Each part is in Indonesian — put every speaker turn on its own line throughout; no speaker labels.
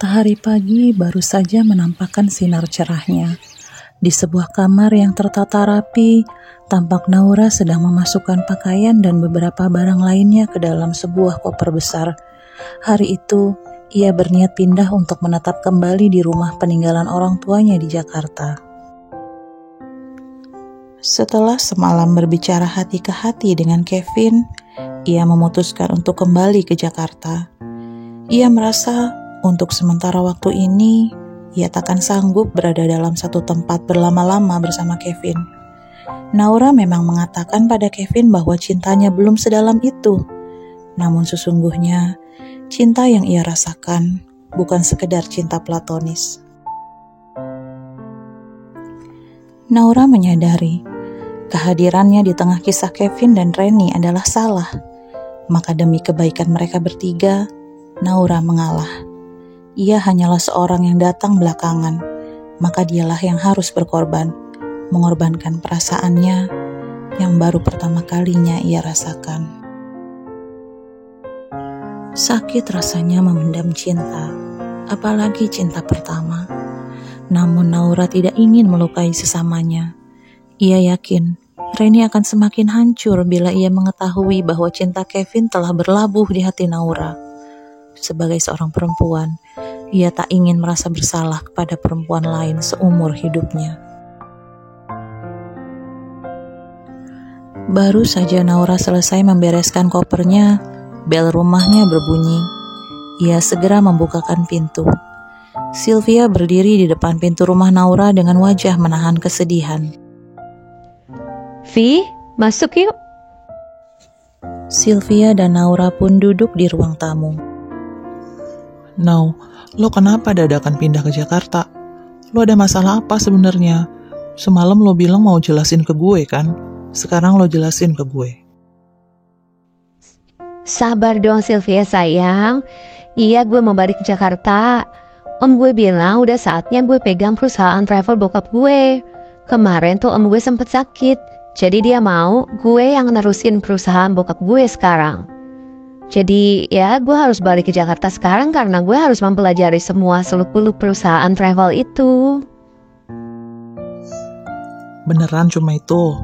Matahari pagi baru saja menampakkan sinar cerahnya. Di sebuah kamar yang tertata rapi, tampak Naura sedang memasukkan pakaian dan beberapa barang lainnya ke dalam sebuah koper besar. Hari itu, ia berniat pindah untuk menetap kembali di rumah peninggalan orang tuanya di Jakarta. Setelah semalam berbicara hati ke hati dengan Kevin, ia memutuskan untuk kembali ke Jakarta. Ia merasa untuk sementara waktu ini, ia takkan sanggup berada dalam satu tempat berlama-lama bersama Kevin. Naura memang mengatakan pada Kevin bahwa cintanya belum sedalam itu. Namun sesungguhnya, cinta yang ia rasakan bukan sekedar cinta platonis. Naura menyadari kehadirannya di tengah kisah Kevin dan Reni adalah salah. Maka demi kebaikan mereka bertiga, Naura mengalah. Ia hanyalah seorang yang datang belakangan, maka dialah yang harus berkorban, mengorbankan perasaannya yang baru pertama kalinya ia rasakan. Sakit rasanya memendam cinta, apalagi cinta pertama. Namun Naura tidak ingin melukai sesamanya. Ia yakin Reni akan semakin hancur bila ia mengetahui bahwa cinta Kevin telah berlabuh di hati Naura. Sebagai seorang perempuan, ia tak ingin merasa bersalah kepada perempuan lain seumur hidupnya. Baru saja Naura selesai membereskan kopernya, bel rumahnya berbunyi. Ia segera membukakan pintu. Sylvia berdiri di depan pintu rumah Naura dengan wajah menahan kesedihan.
Vi, masuk yuk.
Sylvia dan Naura pun duduk di ruang tamu.
Nau, lo kenapa dadakan pindah ke Jakarta? Lo ada masalah apa sebenarnya? Semalam lo bilang mau jelasin ke gue kan? Sekarang lo jelasin ke gue.
Sabar dong Sylvia sayang. Iya, gue mau balik ke Jakarta. Om gue bilang udah saatnya gue pegang perusahaan travel bokap gue. Kemarin tuh om gue sempet sakit. Jadi dia mau gue yang nerusin perusahaan bokap gue sekarang. Jadi ya gue harus balik ke Jakarta sekarang karena gue harus mempelajari semua seluk-beluk perusahaan travel itu.
Beneran cuma itu?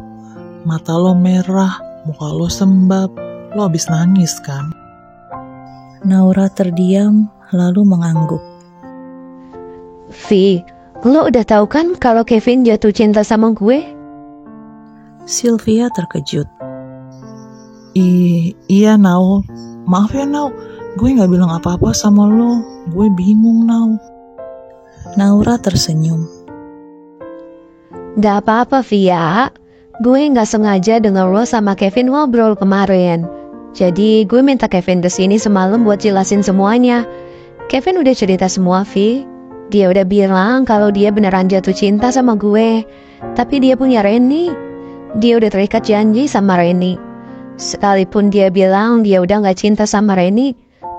Mata lo merah, muka lo sembab, lo habis nangis kan?
Naura terdiam lalu mengangguk.
Vi, lo udah tahu kan kalau Kevin jatuh cinta sama gue?
Sylvia terkejut.
Iya Nau. Maaf ya Nau, gue gak bilang apa-apa sama lo. Gue bingung Nau.
Naura tersenyum.
Gak apa-apa Via. Gue gak sengaja denger lo sama Kevin ngobrol kemarin. Jadi gue minta Kevin kesini semalam buat jelasin semuanya. Kevin udah cerita semua Vi. Dia udah bilang kalau dia beneran jatuh cinta sama gue. Tapi dia punya Reni. Dia udah terikat janji sama Reni. Sekalipun dia bilang dia udah gak cinta sama Reni,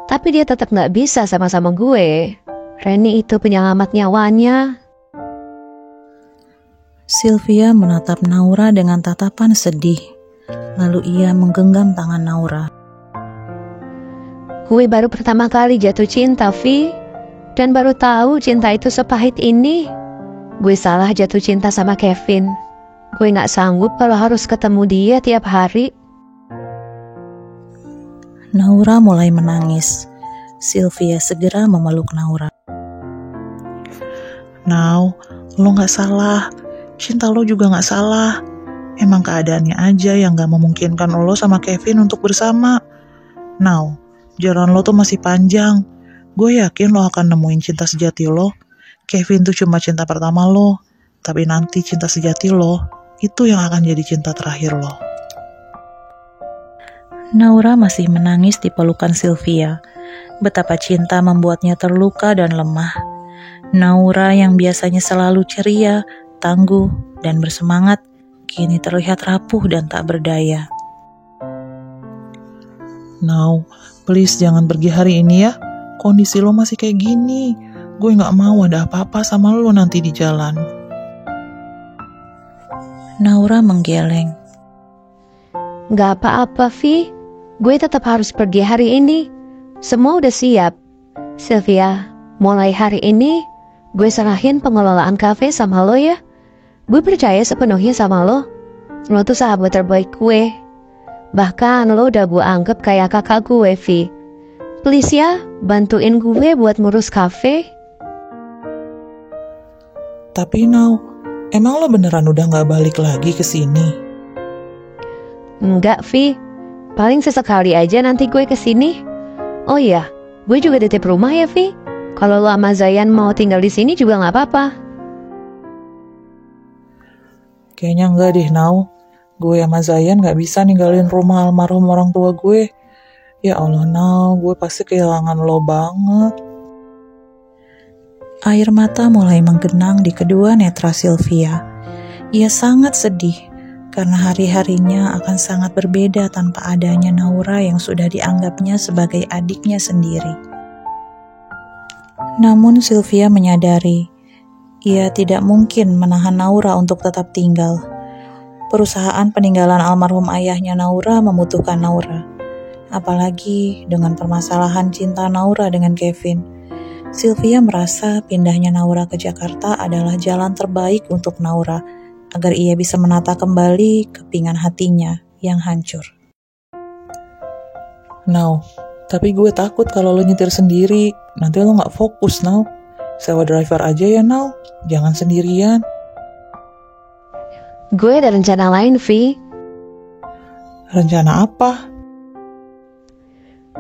tapi dia tetap gak bisa sama-sama gue. Reni itu penyelamat nyawanya.
Sylvia menatap Naura dengan tatapan sedih. Lalu ia menggenggam tangan Naura.
Gue baru pertama kali jatuh cinta, Vi. Dan baru tahu cinta itu sepahit ini. Gue salah jatuh cinta sama Kevin. Gue gak sanggup kalau harus ketemu dia tiap hari.
Naura mulai menangis. Sylvia segera memeluk Naura.
Nau, lo gak salah. Cinta lo juga gak salah. Emang keadaannya aja yang gak memungkinkan lo sama Kevin untuk bersama. Nau, jalan lo tuh masih panjang. Gue yakin lo akan nemuin cinta sejati lo. Kevin tuh cuma cinta pertama lo. Tapi nanti cinta sejati lo, itu yang akan jadi cinta terakhir lo.
Naura masih menangis di pelukan Sylvia. Betapa cinta membuatnya terluka dan lemah. Naura yang biasanya selalu ceria, tangguh, dan bersemangat, kini terlihat rapuh dan tak berdaya.
Nau, please jangan pergi hari ini ya. Kondisi lo masih kayak gini. Gue gak mau ada apa-apa sama lo nanti di jalan.
Naura menggeleng.
Gak apa-apa, Vi. Gue tetap harus pergi hari ini. Semua udah siap. Sylvia, mulai hari ini, gue serahin pengelolaan kafe sama lo ya. Gue percaya sepenuhnya sama lo. Lo tuh sahabat terbaik gue. Bahkan lo udah gue anggap kayak kakak gue, Vi. Please ya, bantuin gue buat ngurus kafe.
Tapi Now, emang lo beneran udah gak balik lagi ke sini?
Enggak, Vi. Paling sesekali aja nanti gue kesini. Oh iya, gue juga titip rumah ya, Vi. Kalau lo sama Zayan mau tinggal di sini juga gak apa-apa.
Kayaknya enggak deh, Now. Gue sama Zayan gak bisa ninggalin rumah almarhum orang tua gue. Ya Allah, Now, gue pasti kehilangan lo banget.
Air mata mulai menggenang di kedua netra Sylvia. Ia sangat sedih karena hari-harinya akan sangat berbeda tanpa adanya Naura yang sudah dianggapnya sebagai adiknya sendiri. Namun Sylvia menyadari, ia tidak mungkin menahan Naura untuk tetap tinggal. Perusahaan peninggalan almarhum ayahnya Naura membutuhkan Naura. Apalagi dengan permasalahan cinta Naura dengan Kevin. Sylvia merasa pindahnya Naura ke Jakarta adalah jalan terbaik untuk Naura, agar ia bisa menata kembali kepingan hatinya yang hancur.
Now, tapi gue takut kalau lo nyetir sendiri, nanti lo gak fokus, Now. Sewa driver aja ya, Now. Jangan sendirian.
Gue ada rencana lain, Vi.
Rencana apa?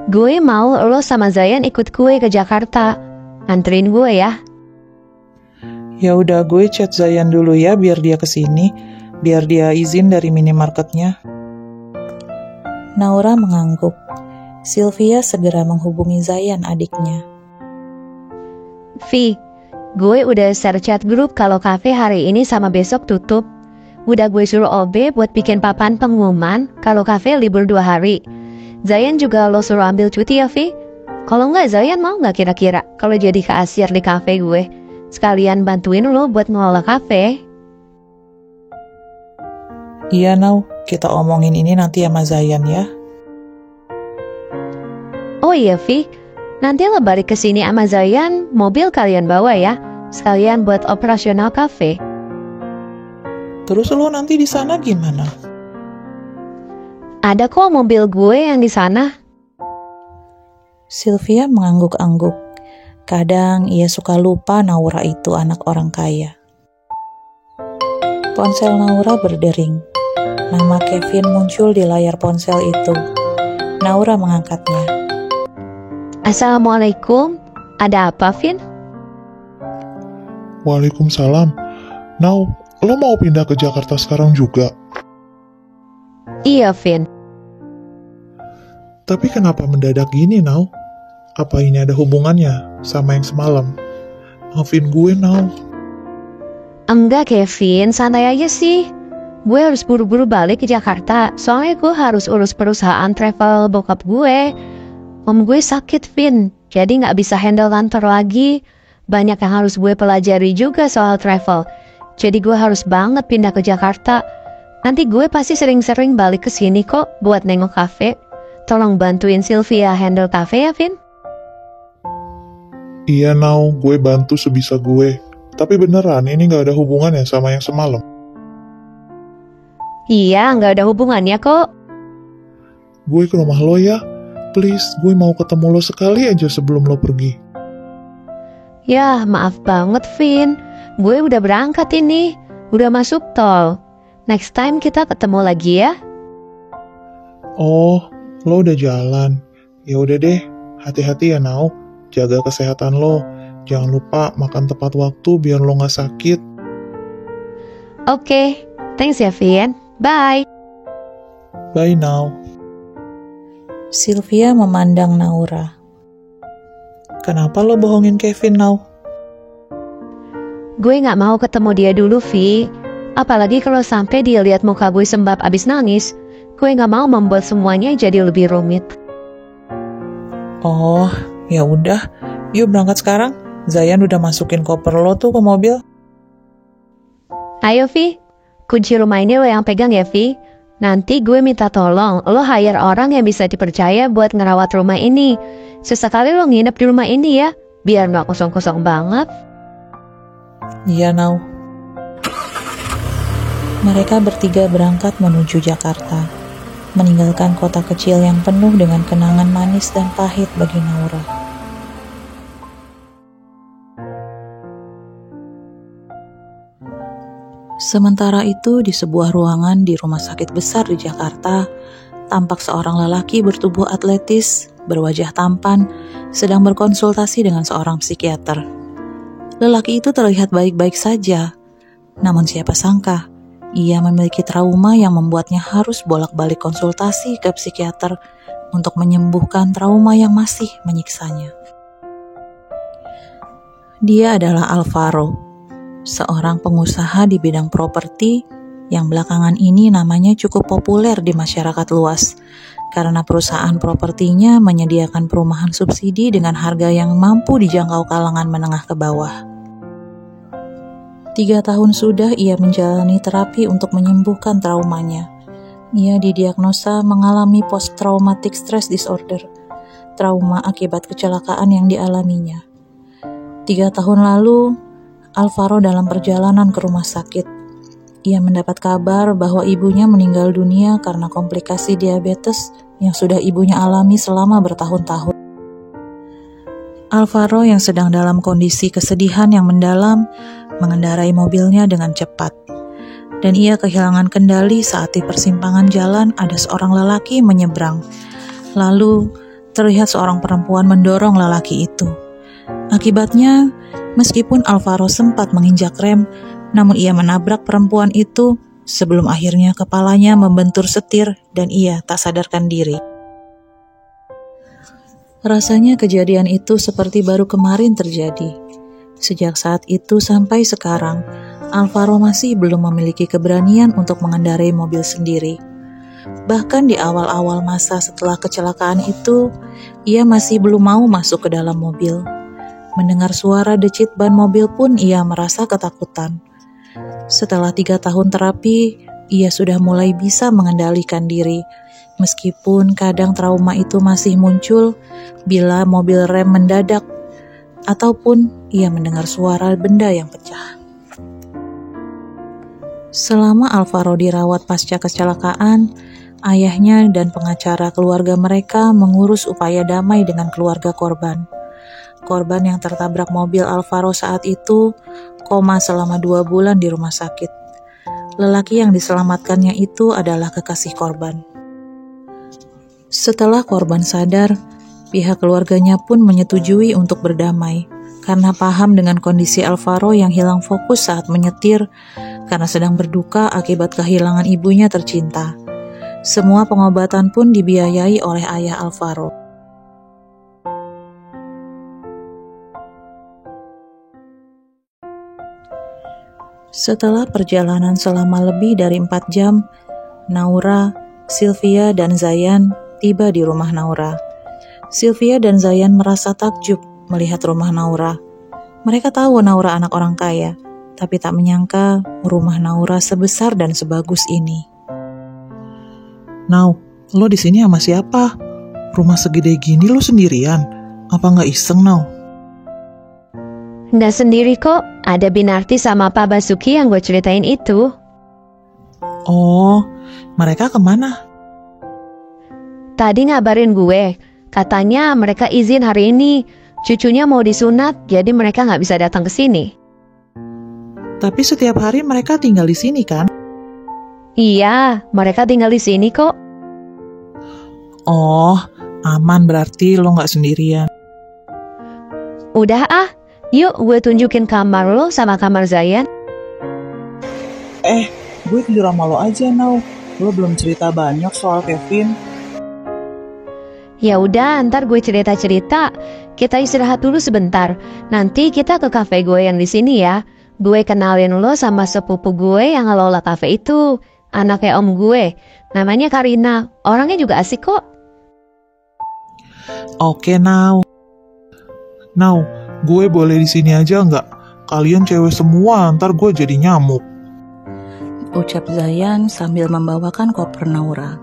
Gue mau lo sama Zayan ikut gue ke Jakarta. Anterin gue ya.
Ya udah, gue chat Zayan dulu ya biar dia kesini, biar dia izin dari minimarketnya.
Naura mengangguk. Sylvia segera menghubungi Zayan adiknya.
Vi, gue udah share chat grup kalau kafe hari ini sama besok tutup. Udah gue suruh OB buat bikin papan pengumuman kalau kafe libur 2 hari. Zayan juga lo suruh ambil cuti ya, Vi? Kalau enggak, Zayan mau nggak kira-kira kalau jadi kasir di kafe gue? Sekalian bantuin lo buat ngelola kafe.
Iya, Now. Kita omongin ini nanti sama Zayan ya.
Oh iya, Vi. Nanti lo balik ke sini sama Zayan, mobil kalian bawa ya. Sekalian buat operasional kafe.
Terus lo nanti di sana gimana?
Ada kok mobil gue yang di sana.
Sylvia mengangguk-angguk. Kadang ia suka lupa Naura itu anak orang kaya. Ponsel Naura berdering. Nama Kevin muncul di layar ponsel itu. Naura mengangkatnya.
Assalamualaikum. Ada apa, Vin?
Waalaikumsalam. Now, lo mau pindah ke Jakarta sekarang juga?
Iya, Vin.
Tapi kenapa mendadak gini, Now? Apa ini ada hubungannya sama yang semalam? Maafin gue, Now.
Enggak, Kevin. Santai aja sih. Gue harus buru-buru balik ke Jakarta. Soalnya gue harus urus perusahaan travel bokap gue. Om gue sakit, Vin. Jadi gak bisa handle kantor lagi. Banyak yang harus gue pelajari juga soal travel. Jadi gue harus banget pindah ke Jakarta. Nanti gue pasti sering-sering balik ke sini kok buat nengok kafe. Tolong bantuin Sylvia handle kafe ya, Vin?
Iya, Now. Gue bantu sebisa gue. Tapi beneran, ini gak ada hubungannya sama yang semalam.
Iya, gak ada hubungannya kok.
Gue ke rumah lo ya. Please, gue mau ketemu lo sekali aja sebelum lo pergi.
Ya, maaf banget, Vin. Gue udah berangkat ini. Udah masuk tol. Next time kita ketemu lagi ya.
Oh, lo udah jalan. Ya udah deh, hati-hati ya, Now. Jaga kesehatan lo. Jangan lupa makan tepat waktu biar lo gak sakit.
Oke, thanks ya, Vin. Bye.
Bye, Now.
Sylvia memandang Naura.
Kenapa lo bohongin Kevin, Now?
Gue gak mau ketemu dia dulu, Vi. Apalagi kalau sampai dia lihat muka gue sembab abis nangis. Gue gak mau membuat semuanya jadi lebih rumit.
Oh, ya udah. Yuk berangkat sekarang. Zayan udah masukin koper lo tuh ke mobil.
Ayo, Vi. Kunci rumah ini lo yang pegang ya, Vi. Nanti gue minta tolong lo hire orang yang bisa dipercaya buat ngerawat rumah ini. Sesekali lo nginep di rumah ini ya. biar nggak kosong-kosong banget.
Iya, Nau.
Mereka bertiga berangkat menuju Jakarta, meninggalkan kota kecil yang penuh dengan kenangan manis dan pahit bagi Naura. Sementara itu, di sebuah ruangan di rumah sakit besar di Jakarta, tampak seorang lelaki bertubuh atletis, berwajah tampan, sedang berkonsultasi dengan seorang psikiater. Lelaki itu terlihat baik-baik saja, namun siapa sangka, ia memiliki trauma yang membuatnya harus bolak-balik konsultasi ke psikiater untuk menyembuhkan trauma yang masih menyiksanya. Dia adalah Alvaro, seorang pengusaha di bidang properti yang belakangan ini namanya cukup populer di masyarakat luas karena perusahaan propertinya menyediakan perumahan subsidi dengan harga yang mampu dijangkau kalangan menengah ke bawah. 3 tahun sudah ia menjalani terapi untuk menyembuhkan traumanya. Ia didiagnosa mengalami post-traumatic stress disorder, trauma akibat kecelakaan yang dialaminya. 3 tahun lalu, Alvaro dalam perjalanan ke rumah sakit. Ia mendapat kabar bahwa ibunya meninggal dunia karena komplikasi diabetes yang sudah ibunya alami selama bertahun-tahun. Alvaro yang sedang dalam kondisi kesedihan yang mendalam mengendarai mobilnya dengan cepat. Dan ia kehilangan kendali saat di persimpangan jalan ada seorang lelaki menyeberang. Lalu terlihat seorang perempuan mendorong lelaki itu. Akibatnya, meskipun Alvaro sempat menginjak rem, namun ia menabrak perempuan itu sebelum akhirnya kepalanya membentur setir dan ia tak sadarkan diri. Rasanya kejadian itu seperti baru kemarin terjadi. Sejak saat itu sampai sekarang, Alvaro masih belum memiliki keberanian untuk mengendarai mobil sendiri. Bahkan di awal-awal masa setelah kecelakaan itu, ia masih belum mau masuk ke dalam mobil. Mendengar suara decit ban mobil pun ia merasa ketakutan. Setelah 3 tahun terapi, ia sudah mulai bisa mengendalikan diri, meskipun kadang trauma itu masih muncul bila mobil rem mendadak, ataupun ia mendengar suara benda yang pecah. Selama Alvaro dirawat pasca kecelakaan, ayahnya dan pengacara keluarga mereka mengurus upaya damai dengan keluarga korban. Korban yang tertabrak mobil Alvaro saat itu koma selama 2 bulan di rumah sakit. Lelaki yang diselamatkannya itu adalah kekasih korban. Setelah korban sadar, pihak keluarganya pun menyetujui untuk berdamai karena paham dengan kondisi Alvaro yang hilang fokus saat menyetir karena sedang berduka akibat kehilangan ibunya tercinta. Semua pengobatan pun dibiayai oleh ayah Alvaro. Setelah perjalanan selama lebih dari 4 jam, Naura, Sylvia, dan Zayan tiba di rumah Naura. Sylvia dan Zayan merasa takjub melihat rumah Naura. Mereka tahu Naura anak orang kaya, tapi tak menyangka rumah Naura sebesar dan sebagus ini.
Nau, lo di sini sama siapa? Rumah segede gini lo sendirian? Apa nggak iseng, Nau?
Nggak sendiri kok, ada Binarti sama Pak Basuki yang gue ceritain itu.
Oh, mereka kemana?
Tadi ngabarin gue, katanya mereka izin hari ini. Cucunya mau disunat, jadi mereka nggak bisa datang ke sini.
Tapi setiap hari mereka tinggal di sini kan?
Iya, mereka tinggal di sini kok.
Oh, aman berarti lo nggak sendirian.
Udah ah, yuk gue tunjukin kamar lo sama kamar Zayan.
Gue tidur sama lo aja, Nau. Lo belum cerita banyak soal Kevin.
Ya udah, ntar gue cerita-cerita. Kita istirahat dulu sebentar. Nanti kita ke kafe gue yang di sini ya. Gue kenalin lo sama sepupu gue yang ngelola kafe itu. Anaknya om gue. Namanya Karina. Orangnya juga asik kok.
Oke, Nau.
Nau, gue boleh di sini aja nggak? Kalian cewek semua, ntar gue jadi nyamuk.
Ucap Zayan sambil membawakan koper Naura.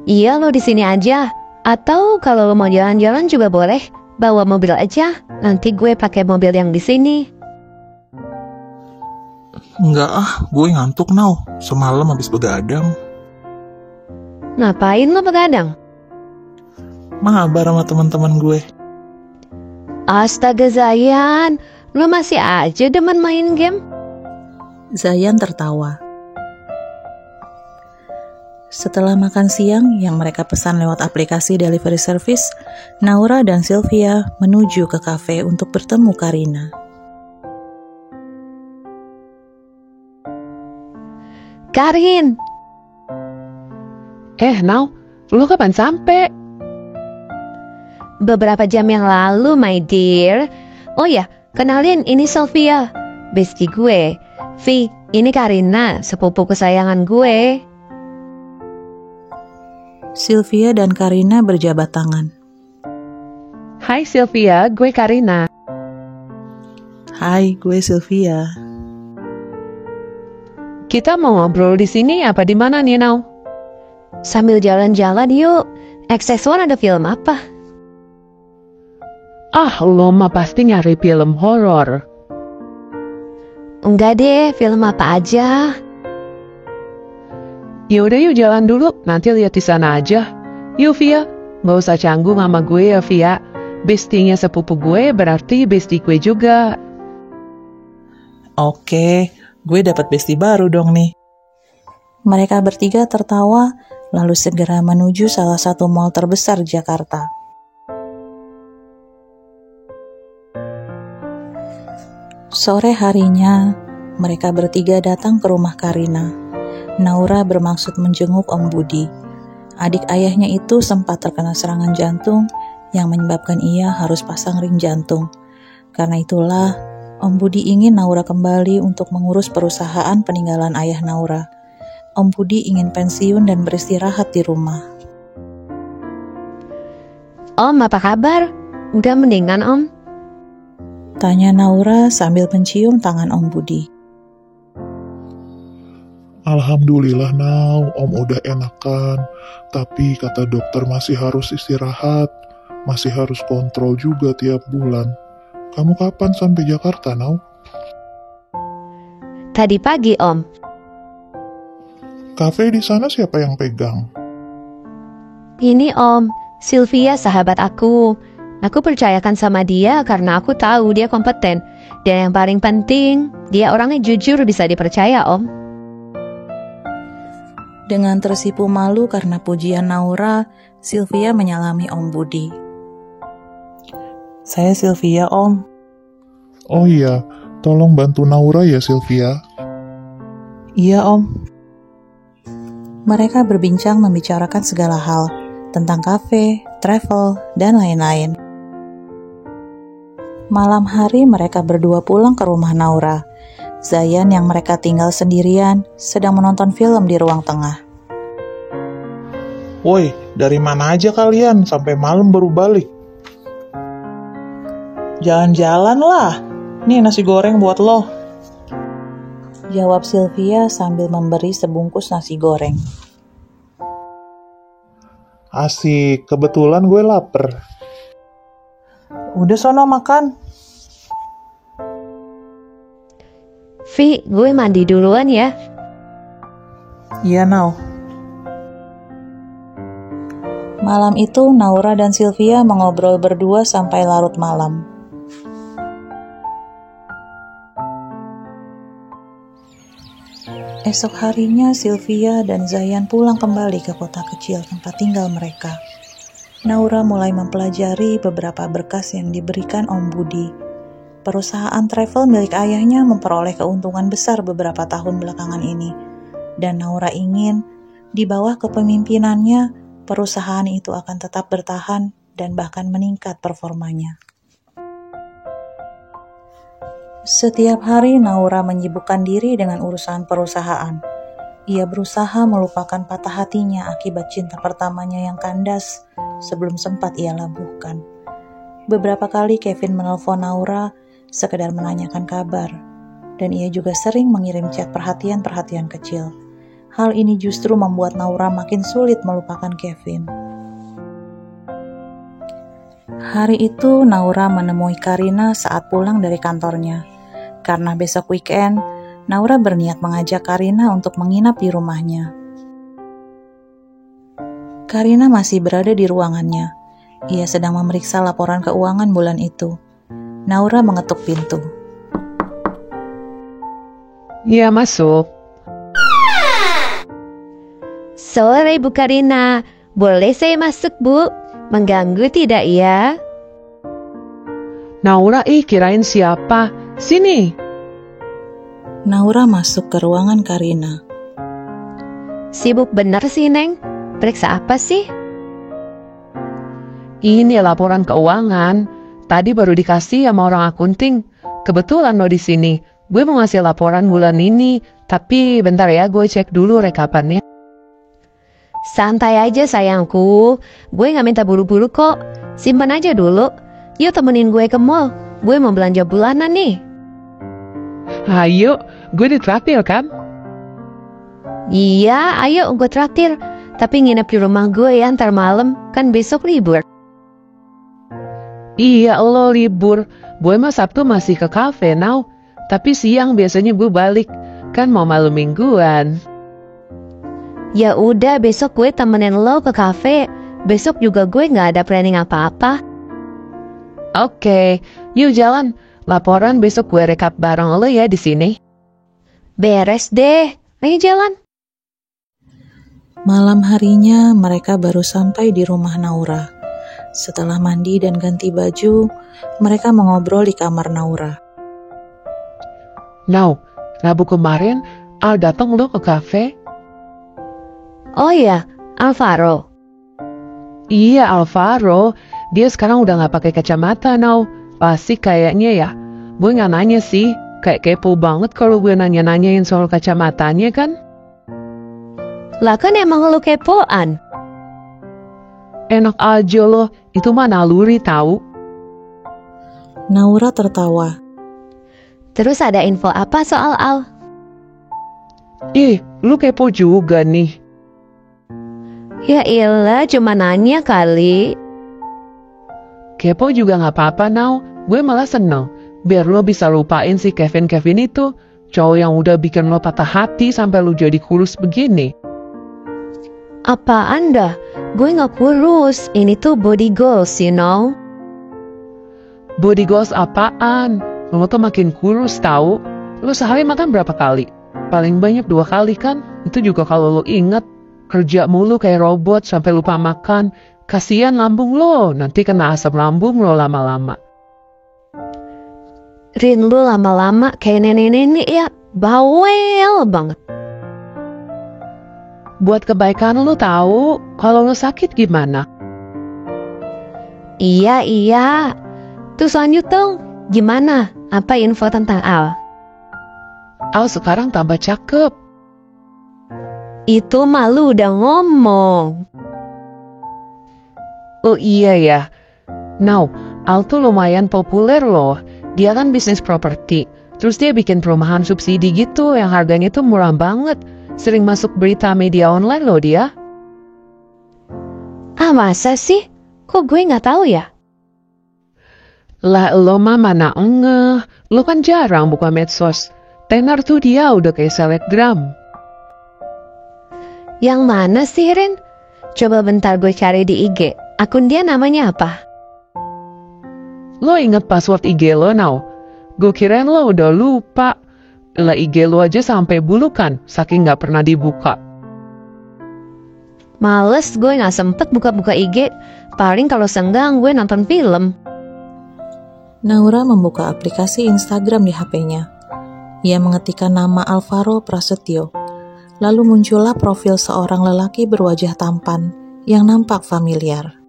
Iya lo di sini aja. Atau kalau lo mau jalan-jalan juga boleh. bawa mobil aja. Nanti gue pakai mobil yang di sini.
Enggak gue ngantuk Nau. Semalam habis begadang.
Ngapain lo begadang?
Mabar sama teman-teman gue.
Astaga Zayan, lo masih aja demen main game?
Zayan tertawa. Setelah makan siang yang mereka pesan lewat aplikasi delivery service, Naura dan Sylvia menuju ke kafe untuk bertemu Karina.
Karin!
Nau, lo kapan sampai?
Beberapa jam yang lalu, my dear. Oh ya, kenalin ini Sylvia, bestie gue. Vi, ini Karina, sepupu kesayangan gue.
Sylvia dan Karina berjabat tangan.
Hai Sylvia, gue Karina.
Hai, gue Sylvia.
Kita mau ngobrol di sini apa di mana nih, Nau?
Sambil jalan-jalan yuk. XX1 ada film apa?
Lo mah pasti nyari film horor.
Enggak deh, film apa aja.
Yaudah yuk jalan dulu, nanti lihat di sana aja. Yuk Via, nggak usah canggung sama gue ya Via. Bestinya sepupu gue berarti bestie gue juga.
Oke, gue dapat bestie baru dong nih.
Mereka bertiga tertawa, lalu segera menuju salah satu mal terbesar Jakarta. Sore harinya, mereka bertiga datang ke rumah Karina. Naura bermaksud menjenguk Om Budi. Adik ayahnya itu sempat terkena serangan jantung yang menyebabkan ia harus pasang ring jantung. Karena itulah, Om Budi ingin Naura kembali untuk mengurus perusahaan peninggalan ayah Naura. Om Budi ingin pensiun dan beristirahat di rumah.
Om, apa kabar? Udah mendingan, Om?
Tanya Naura sambil mencium tangan Om Budi.
Alhamdulillah Nau, Om udah enakan. Tapi kata dokter masih harus istirahat. Masih harus kontrol juga tiap bulan. Kamu kapan sampai Jakarta, Nau?
Tadi pagi, Om.
Kafe di sana siapa yang pegang?
Ini Om, Sylvia sahabat aku. Aku percayakan sama dia karena aku tahu dia kompeten. Dan yang paling penting, dia orangnya jujur, bisa dipercaya, Om.
Dengan tersipu malu karena pujian Naura, Sylvia menyalami Om Budi.
Saya Sylvia, Om.
Oh iya, tolong bantu Naura ya Sylvia.
Iya, Om.
Mereka berbincang membicarakan segala hal, tentang kafe, travel, dan lain-lain. Malam hari mereka berdua pulang ke rumah Naura. Zayan yang mereka tinggal sendirian sedang menonton film di ruang tengah.
Woi, dari mana aja kalian? Sampai malam baru balik.
Jalan-jalan lah. Nih nasi goreng buat lo.
Jawab Sylvia sambil memberi sebungkus nasi goreng.
Asik, kebetulan gue lapar.
Udah sono makan.
Vi, gue mandi duluan ya.
Iya, Nau.
Malam itu Naura dan Sylvia mengobrol berdua sampai larut malam. Esok harinya Sylvia dan Zayan pulang kembali ke kota kecil tempat tinggal mereka. Naura mulai mempelajari beberapa berkas yang diberikan Om Budi. Perusahaan travel milik ayahnya memperoleh keuntungan besar beberapa tahun belakangan ini. Dan Naura ingin di bawah kepemimpinannya perusahaan itu akan tetap bertahan dan bahkan meningkat performanya. Setiap hari Naura menyibukkan diri dengan urusan perusahaan. Ia berusaha melupakan patah hatinya akibat cinta pertamanya yang kandas sebelum sempat ia labuhkan. Beberapa kali Kevin menelpon Naura sekedar menanyakan kabar, dan ia juga sering mengirim chat perhatian-perhatian kecil. Hal ini justru membuat Naura makin sulit melupakan Kevin. Hari itu Naura menemui Karina saat pulang dari kantornya. Karena besok weekend, Naura berniat mengajak Karina untuk menginap di rumahnya. Karina masih berada di ruangannya. Ia sedang memeriksa laporan keuangan bulan itu. Naura mengetuk pintu.
Ya, masuk.
Sore Bu Karina, boleh saya masuk Bu? Mengganggu tidak ya?
Naura, kirain siapa? Sini.
Naura masuk ke ruangan Karina.
Sibuk bener sih Neng, periksa apa sih?
Ini laporan keuangan. Tadi baru dikasih sama orang akunting. Kebetulan lo di sini. Gue mau ngasih laporan bulan ini, tapi bentar ya, gue cek dulu rekapannya.
Santai aja sayangku, gue gak minta buru-buru kok. Simpan aja dulu. Yuk temenin gue ke mall. Gue mau belanja bulanan nih.
Ayo, gue ditraktir kan?
Iya, ayo gue traktir. Tapi nginep di rumah gue ya ntar malam, kan besok libur.
Iya, lo libur. Gue mah Sabtu masih ke kafe now. Tapi siang biasanya gue balik. Kan mau malam mingguan.
Ya udah, besok gue temenin lo ke kafe. Besok juga gue gak ada planning apa-apa.
Oke, yuk jalan. Laporan besok gue rekap bareng lo ya di sini.
Beres deh, ayo jalan.
Malam harinya mereka baru sampai di rumah Naura. Setelah mandi dan ganti baju, mereka mengobrol di kamar Naura.
Now, Rabu kemarin Al datang lo ke kafe.
Oh ya, Alvaro.
Iya, Alvaro. Dia sekarang udah gak pakai kacamata now. Pasti kayaknya ya. Gue gak nanya sih. Kayak kepo banget kalau gue nanya-nanyain soal kacamatanya kan.
Lah kan emang lo kepoan.
Enak aja lo. Itu mah naluri tahu.
Naura tertawa.
Terus ada info apa soal Al?
Lu kepo juga nih.
Ya iyalah, cuma nanya kali.
Kepo juga gak apa-apa now. Gue malah seneng. Biar lo bisa lupain si Kevin itu. Cowok yang udah bikin lo patah hati sampai lo jadi kurus begini.
Apaan dah? Gue gak kurus. Ini tuh body goals, you know.
Body goals apaan? Lo tuh makin kurus tahu. Lo sehari makan berapa kali? Paling banyak 2 kali kan? Itu juga kalau lo inget. Kerja mulu kayak robot sampai lupa makan. Kasian lambung lo. Nanti kena asam lambung lo lama-lama.
Rin, lu lama-lama kayak nenek-nenek ya. Bawel banget.
Buat kebaikan lo tahu. Kalau lo sakit gimana?
Iya. Terus lanjut dong. Gimana? Apa info tentang Al?
Al sekarang tambah cakep.
Itu malu udah ngomong.
Oh iya ya. Now, Al tuh lumayan populer loh. Dia kan bisnis properti. Terus dia bikin perumahan subsidi gitu yang harganya tuh murah banget. Sering masuk berita media online loh dia.
Ah masa sih? Kok gue gak tahu ya?
Lah lo mah mana ngeh. Lo kan jarang buka medsos. Tenar tuh dia udah kayak selebgram.
Yang mana sih Rin? Coba bentar gue cari di IG. Akun dia namanya apa?
Lo inget password IG lo now? Gue kirain lo udah lupa. Lah IG lo aja sampai bulukan, saking gak pernah dibuka.
Males, gue gak sempet buka-buka IG. Paling kalau senggang gue nonton film.
Naura membuka aplikasi Instagram di HP-nya. Ia mengetikkan nama Alvaro Prasetyo. Lalu muncullah profil seorang lelaki berwajah tampan yang nampak familiar.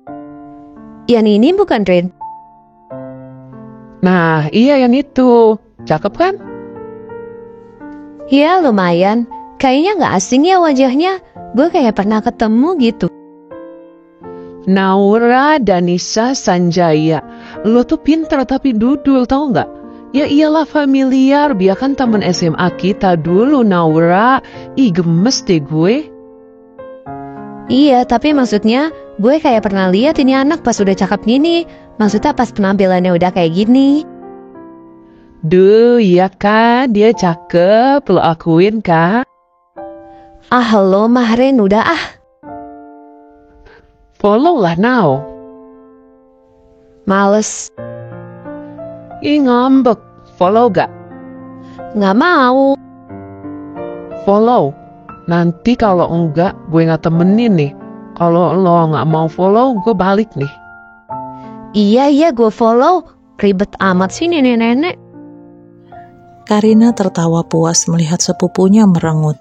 Yang ini bukan Rin?
Nah, iya yang itu. Cakep kan?
Ya lumayan. Kayaknya gak asing ya wajahnya. Gue kayak pernah ketemu gitu.
Naura Danisa Sanjaya. Lo tuh pintar tapi dudul, tau gak? Ya iyalah familiar, dia kan temen SMA kita dulu, Naura. Ih gemes deh gue.
Iya, tapi maksudnya Gue kayak pernah lihat ini anak pas udah cakep gini. Maksudnya pas penampilannya udah kayak gini.
Duh, iya kan, dia cakep, lo akuin kak.
Ah lo Mahren, udah ah.
Follow lah now.
Males.
Ih ngambek, follow gak?
Nggak mau.
Follow. Nanti kalau enggak, gue gak temenin nih. Kalau lo gak mau follow, gue balik nih.
Iya gue follow. Ribet amat sih nenek-nenek.
Karina tertawa puas melihat sepupunya merengut.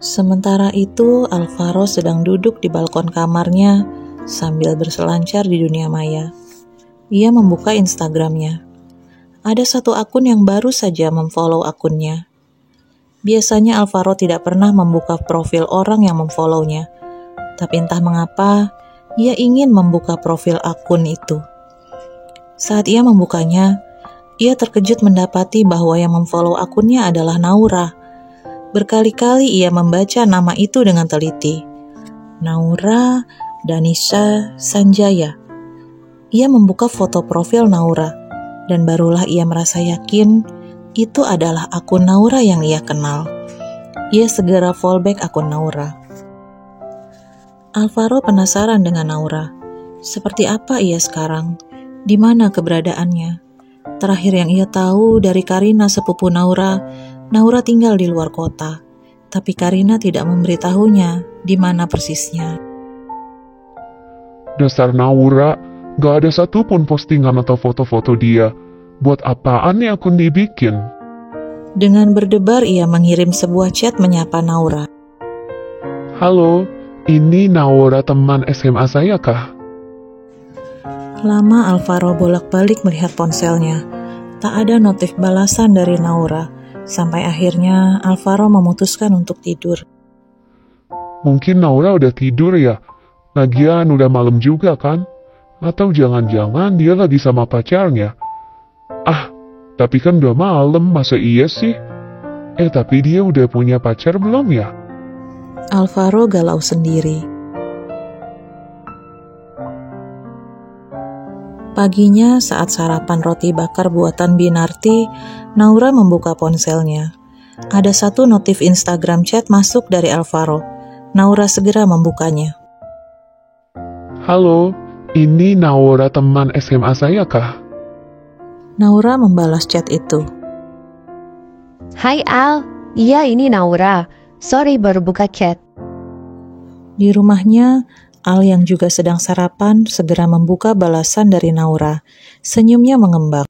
Sementara itu, Alvaro sedang duduk di balkon kamarnya sambil berselancar di dunia maya. Ia membuka Instagramnya. Ada satu akun yang baru saja memfollow akunnya. Biasanya Alvaro tidak pernah membuka profil orang yang memfollownya. Tapi entah mengapa, ia ingin membuka profil akun itu. Saat ia membukanya, ia terkejut mendapati bahwa yang memfollow akunnya adalah Naura. Berkali-kali ia membaca nama itu dengan teliti. Naura Danisa Sanjaya. Ia membuka foto profil Naura, dan barulah ia merasa yakin itu adalah akun Naura yang ia kenal. Ia segera fallback akun Naura. Alvaro penasaran dengan Naura. Seperti apa ia sekarang? Di mana keberadaannya? Terakhir yang ia tahu dari Karina sepupu Naura, Naura tinggal di luar kota. Tapi Karina tidak memberitahunya di mana persisnya.
Dasar Naura, gak ada satupun postingan atau foto-foto dia. Buat apaan nih akun dibikin?
Dengan berdebar ia mengirim sebuah chat menyapa Naura.
Halo, ini Naura teman SMA saya kah?
Lama Alvaro bolak-balik melihat ponselnya. Tak ada notif balasan dari Naura. Sampai akhirnya Alvaro memutuskan untuk tidur.
Mungkin Naura udah tidur ya? Lagian udah malam juga kan? Atau jangan-jangan dia lagi sama pacarnya? Ah, tapi kan udah malam, masa iya sih? Tapi dia udah punya pacar belum ya?
Alvaro galau sendiri. Paginya saat sarapan roti bakar buatan Binarti, Naura membuka ponselnya. Ada satu notif Instagram chat masuk dari Alvaro. Naura segera membukanya.
Halo, ini Naura teman SMA saya kah?
Naura membalas chat itu.
Hai Al, iya ini Naura. Sorry baru buka chat.
Di rumahnya, Al yang juga sedang sarapan segera membuka balasan dari Naura. Senyumnya mengembang.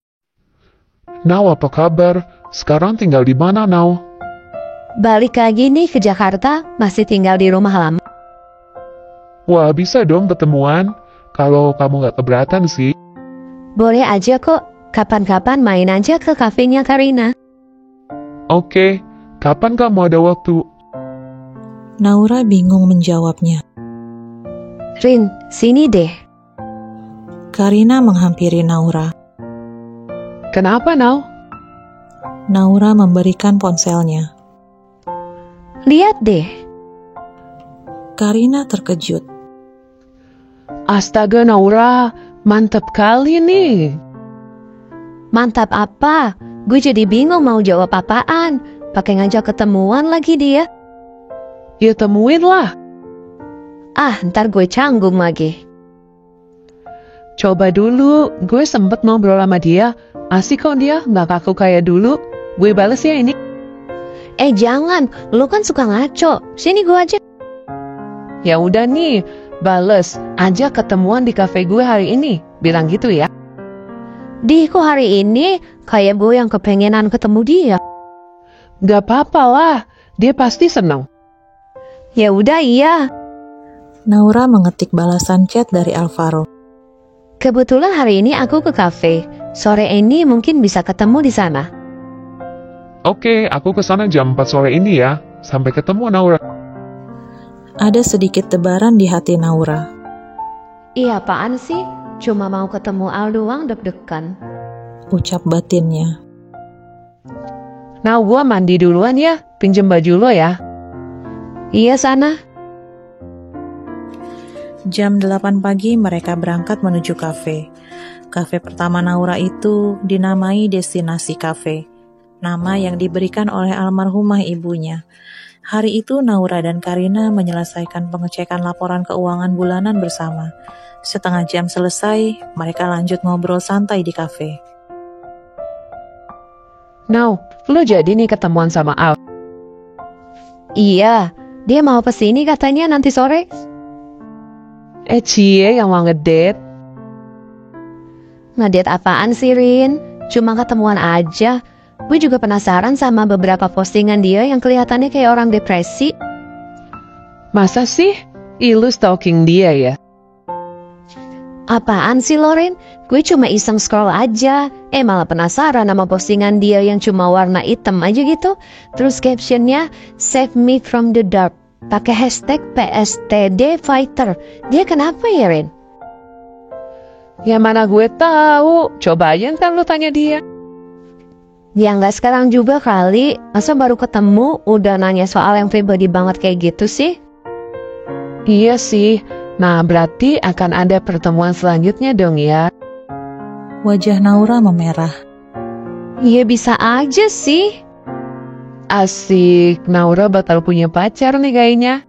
Nau, apa kabar? Sekarang tinggal di mana, Nau?
Balik lagi nih ke Jakarta, masih tinggal di rumah lama.
Wah, bisa dong ketemuan. Kalau kamu gak keberatan sih.
Boleh aja kok, kapan-kapan main aja ke kafenya Karina.
Oke, kapan kamu ada waktu?
Naura bingung menjawabnya.
Rin, sini deh.
Karina menghampiri Naura.
Kenapa, Nau?
Naura memberikan ponselnya.
Lihat deh.
Karina terkejut.
Astaga, Naura, mantap kali nih.
Mantap apa? Gue jadi bingung mau jawab apaan. Pakai ngajak ketemuan lagi dia.
Ya temuin lah.
Ah, ntar gue canggung lagi.
Coba dulu, gue sempet ngobrol sama dia. Asik kok dia, gak kaku kayak dulu. Gue bales ya ini.
Jangan, lu kan suka ngaco. Sini gue aja.
Ya udah nih, bales. Ajak ketemuan di kafe gue hari ini. Bilang gitu ya.
Kok hari ini kayak gue yang kepengenan ketemu dia.
Gak apa-apa lah, dia pasti seneng.
Ya udah iya.
Naura mengetik balasan chat dari Alvaro.
Kebetulan hari ini aku ke kafe. Sore ini mungkin bisa ketemu di sana.
Oke, aku kesana jam 4 sore ini ya. Sampai ketemu, Naura.
Ada sedikit tebaran di hati Naura.
Iya apaan sih? Cuma mau ketemu Al doang deg-degan.
Ucap batinnya.
Nah, gue mandi duluan ya. Pinjem baju lo ya.
Iya sana.
Jam 8 pagi mereka berangkat menuju kafe. Kafe pertama Naura itu dinamai Destinasi Cafe, nama yang diberikan oleh almarhumah ibunya. Hari itu Naura dan Karina menyelesaikan pengecekan laporan keuangan bulanan bersama. Setengah jam selesai, mereka lanjut ngobrol santai di kafe.
Now, lo jadi nih ketemuan sama Al.
Iya, dia mau kesini katanya nanti sore.
Cie yang mau ngedate.
Ngedate apaan sih, Rin? Cuma ketemuan aja. Gue juga penasaran sama beberapa postingan dia yang kelihatannya kayak orang depresi.
Masa sih? Lu stalking dia ya?
Apaan sih, Loren? Gue cuma iseng scroll aja. Malah penasaran sama postingan dia yang cuma warna hitam aja gitu. Terus captionnya, Save me from the dark. Pakai hashtag PSTD Fighter. Dia kenapa ya, Ren?
Ya mana gue tahu. Coba aja ntar lu tanya dia.
Ya nggak sekarang juga kali. Masa baru ketemu udah nanya soal yang pribadi banget kayak gitu sih?
Iya sih. Nah berarti akan ada pertemuan selanjutnya dong ya.
Wajah Naura memerah.
Iya bisa aja sih.
Asik, Naura bakal punya pacar nih kayaknya.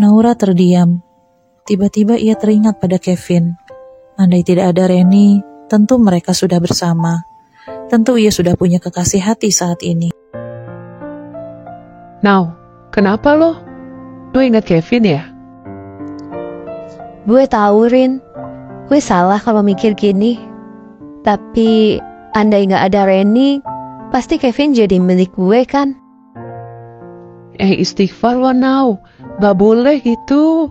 Naura terdiam. Tiba-tiba ia teringat pada Kevin. Andai tidak ada Reni, tentu mereka sudah bersama. Tentu ia sudah punya kekasih hati saat ini.
Now, kenapa lo? Lo ingat Kevin ya?
Gue tahu, Rin. Gue salah kalau mikir gini. Tapi andai nggak ada Reni, pasti Kevin jadi milik gue kan?
Istighfar lo Now. Gak boleh gitu.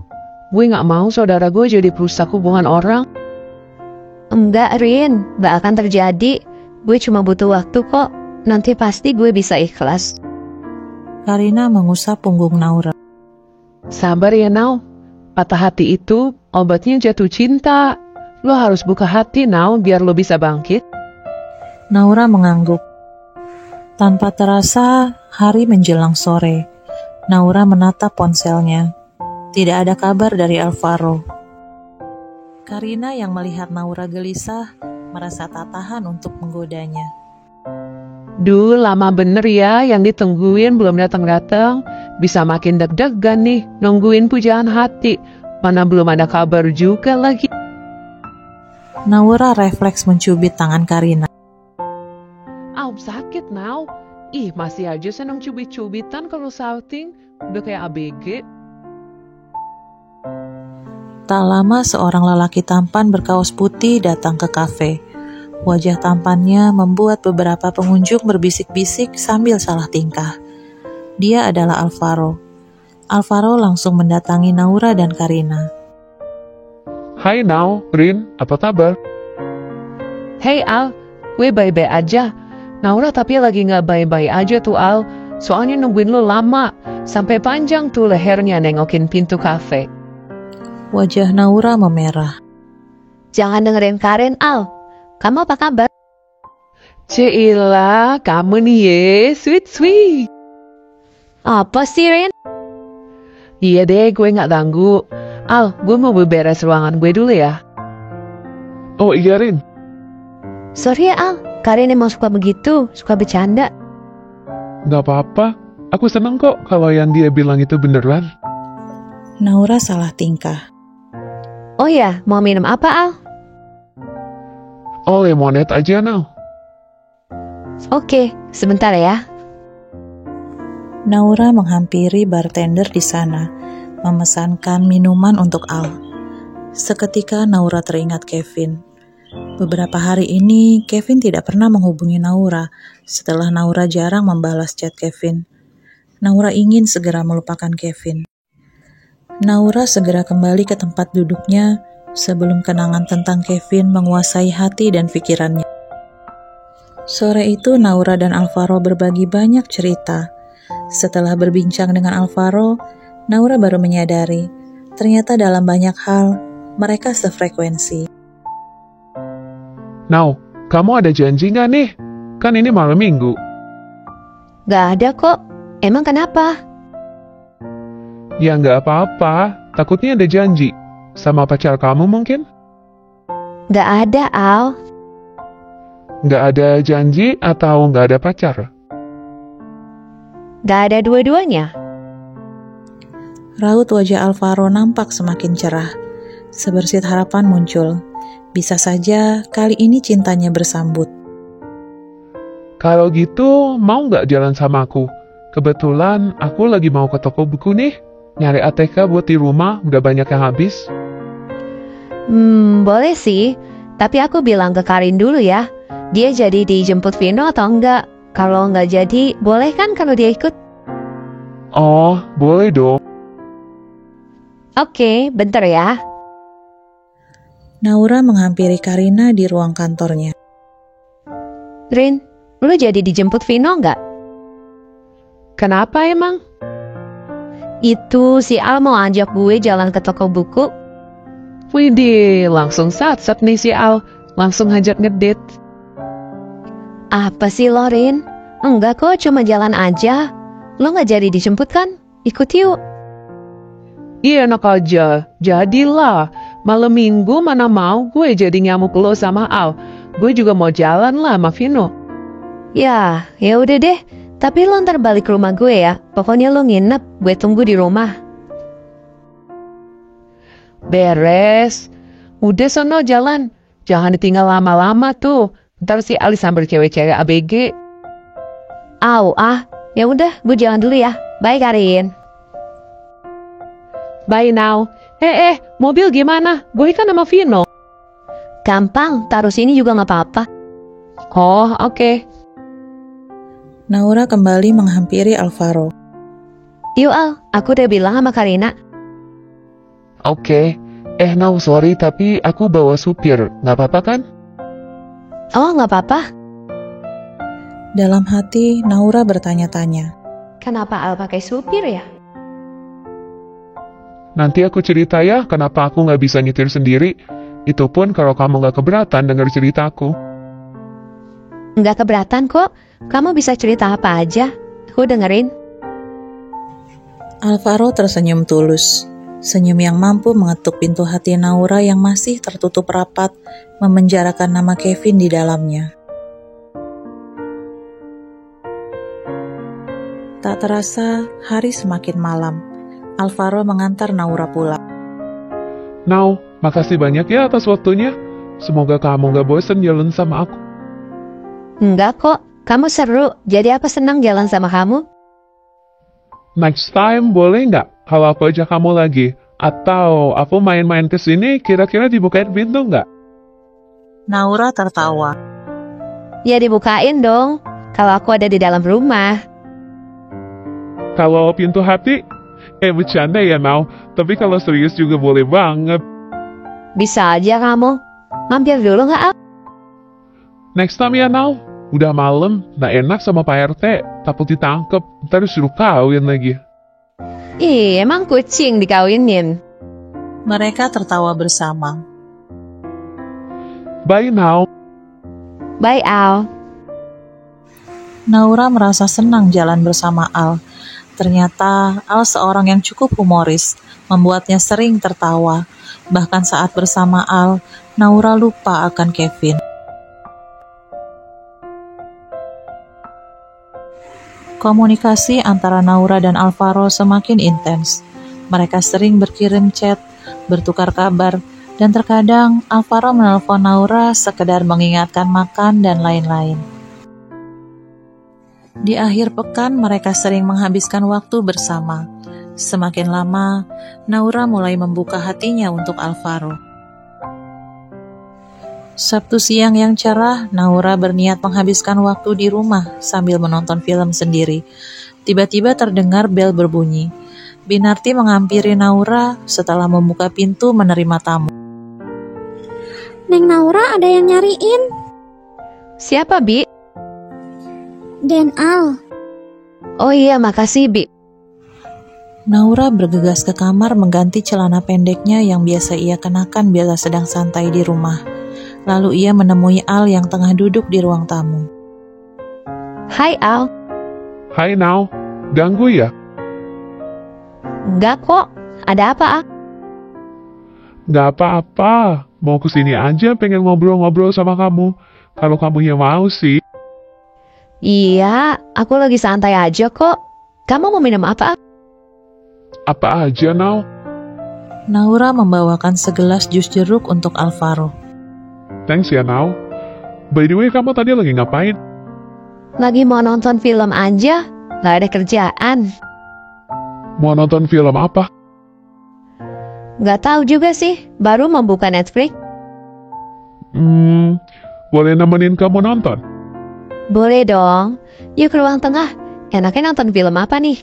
Gue gak mau saudara gue jadi perusak hubungan orang.
Enggak, Rin. Gak akan terjadi. Gue cuma butuh waktu kok. Nanti pasti gue bisa ikhlas.
Karina mengusap punggung Naura.
Sabar ya Now. Patah hati itu obatnya jatuh cinta. Lo harus buka hati Now biar lo bisa bangkit.
Naura mengangguk. Tanpa terasa, hari menjelang sore. Naura menatap ponselnya. Tidak ada kabar dari Alvaro. Karina yang melihat Naura gelisah, merasa tak tahan untuk menggodanya.
Duh, lama bener ya yang ditungguin belum datang-datang. Bisa makin deg-degan nih, nungguin pujaan hati. Mana belum ada kabar juga lagi.
Naura refleks mencubit tangan Karina.
Sakit Now. Masih aja seneng cubit-cubitan kalau salting. Udah kayak ABG.
Tak lama seorang lelaki tampan berkaos putih datang ke kafe. Wajah tampannya membuat beberapa pengunjung berbisik-bisik sambil salah tingkah. Dia adalah Alvaro. Alvaro langsung mendatangi Naura dan Karina.
Hai Now, Rin, apa kabar?
Hey Al, gue baik-baik aja. Naura tapi lagi gak baik-baik aja tuh Al. Soalnya nungguin lo lama. Sampai panjang tuh lehernya nengokin pintu kafe.
Wajah Naura memerah.
Jangan dengerin Karen, Al. Kamu apa kabar?
Cila, kamu nih ye, sweet.
Apa sih, Rin?
Iya deh, gue gak ganggu. Al, gue mau beberes ruangan gue dulu ya.
Oh iya Rin.
Sorry ya, Al. Karen emang suka begitu, suka bercanda.
Gak apa-apa. Aku seneng kok kalau yang dia bilang itu beneran.
Naura salah tingkah.
Oh ya, mau minum apa, Al?
Oh lemonade aja Now.
Oke, sebentar ya.
Naura menghampiri bartender di sana, memesankan minuman untuk Al. Seketika Naura teringat Kevin. Beberapa hari ini, Kevin tidak pernah menghubungi Naura setelah Naura jarang membalas chat Kevin. Naura ingin segera melupakan Kevin. Naura segera kembali ke tempat duduknya sebelum kenangan tentang Kevin menguasai hati dan pikirannya. Sore itu Naura dan Alvaro berbagi banyak cerita. Setelah berbincang dengan Alvaro, Naura baru menyadari, ternyata dalam banyak hal, mereka sefrekuensi.
Now, kamu ada janji gak nih? Kan ini malam minggu.
Gak ada kok. Emang kenapa?
Ya nggak apa-apa, takutnya ada janji. Sama pacar kamu mungkin?
Nggak ada, Al.
Nggak ada janji atau nggak ada pacar?
Nggak ada dua-duanya.
Raut wajah Alvaro nampak semakin cerah. Sebersit harapan muncul. Bisa saja kali ini cintanya bersambut.
Kalau gitu, mau nggak jalan sama aku? Kebetulan aku lagi mau ke toko buku nih. Nyari ATK buat di rumah, udah banyak yang habis.
Boleh sih. Tapi aku bilang ke Karin dulu ya. Dia jadi dijemput Vino atau enggak? Kalau enggak jadi, boleh kan kalau dia ikut?
Oh, boleh dong.
Oke, bentar ya.
Naura menghampiri Karina di ruang kantornya.
Rin, lu jadi dijemput Vino enggak?
Kenapa emang?
Itu si Al mau ajak gue jalan ke toko buku.
Widih, langsung sat-sat nih si Al. Langsung ngajak ngedate.
Apa sih lo, Rin? Enggak kok, cuma jalan aja. Lo nggak jadi dijemput kan? Ikut yuk.
Iya enak aja, jadilah. Malam minggu mana mau gue jadi nyamuk lo sama Al. Gue juga mau jalan lah sama Vino.
Ya udah deh. Tapi lo ntar balik ke rumah gue ya. Pokoknya lo nginep, gue tunggu di rumah.
Beres. Udah sono jalan. Jangan ditinggal lama-lama tuh. Ntar si Ali sambil cewek-cewek ABG.
Ya udah, gue jalan dulu ya. Bye Karin.
Bye now. Mobil gimana? Gue kan sama Vino.
Gampang, taruh sini juga nggak apa-apa.
Oh, oke.
Naura kembali menghampiri Alvaro.
Yuk Al, aku udah bilang sama Karina.
Oke. Now sorry tapi aku bawa supir. Nggak apa-apa kan?
Oh, nggak apa-apa.
Dalam hati, Naura bertanya-tanya.
Kenapa Al pakai supir ya?
Nanti aku cerita ya kenapa aku nggak bisa nyetir sendiri. Itu pun kalau kamu nggak keberatan dengar ceritaku.
Nggak keberatan kok. Kamu bisa cerita apa aja. Aku dengerin.
Alvaro tersenyum tulus. Senyum yang mampu mengetuk pintu hati Naura yang masih tertutup rapat, memenjarakan nama Kevin di dalamnya. Tak terasa, hari semakin malam. Alvaro mengantar Naura pulang.
Now, makasih banyak ya atas waktunya. Semoga kamu nggak bosen jalan sama aku.
Enggak kok, kamu seru. Jadi aku senang jalan sama kamu.
Next time boleh nggak kalau aku ajak kamu lagi? Atau aku main-main ke sini kira-kira dibukain pintu nggak?
Naura tertawa.
Ya dibukain dong. Kalau aku ada di dalam rumah.
Kalau pintu hati? Bercanda ya Now. Tapi kalau serius juga boleh banget.
Bisa aja kamu. Mampir dulu nggak Al?
Next time ya Now. Udah malam, nggak enak sama Pak RT. Takut ditangkep, ntar disuruh kawin lagi.
Emang kucing dikawinin.
Mereka tertawa bersama.
Bye Now.
Bye Al.
Naura merasa senang jalan bersama Al. Ternyata Al seorang yang cukup humoris, membuatnya sering tertawa. Bahkan saat bersama Al, Naura lupa akan Kevin. Komunikasi antara Naura dan Alvaro semakin intens. Mereka sering berkirim chat, bertukar kabar, dan terkadang Alvaro menelpon Naura sekedar mengingatkan makan dan lain-lain. Di akhir pekan, mereka sering menghabiskan waktu bersama. Semakin lama, Naura mulai membuka hatinya untuk Alvaro. Sabtu siang yang cerah, Naura berniat menghabiskan waktu di rumah sambil menonton film sendiri. Tiba-tiba terdengar bel berbunyi. Binarti menghampiri Naura setelah membuka pintu menerima tamu.
Neng Naura, ada yang nyariin.
Siapa, Bi?
Den Al.
Oh iya, makasih, Bi.
Naura bergegas ke kamar mengganti celana pendeknya yang biasa ia kenakan bila sedang santai di rumah. Lalu ia menemui Al yang tengah duduk di ruang tamu.
Hai Al.
Hai Now. Ganggu ya?
Enggak kok. Ada apa, Al?
Nggak apa-apa, mau kesini aja pengen ngobrol-ngobrol sama kamu. Kalau kamu yang mau sih.
Iya, aku lagi santai aja kok. Kamu mau minum apa, Al?
Apa aja, Nau?
Naura membawakan segelas jus jeruk untuk Alvaro.
Thanks ya, Nau. By the way, kamu tadi lagi ngapain?
Lagi mau nonton film aja. Gak ada kerjaan.
Mau nonton film apa?
Gak tahu juga sih. Baru membuka Netflix.
Boleh nemenin kamu nonton?
Boleh dong. Yuk ke ruang tengah. Enaknya nonton film apa nih?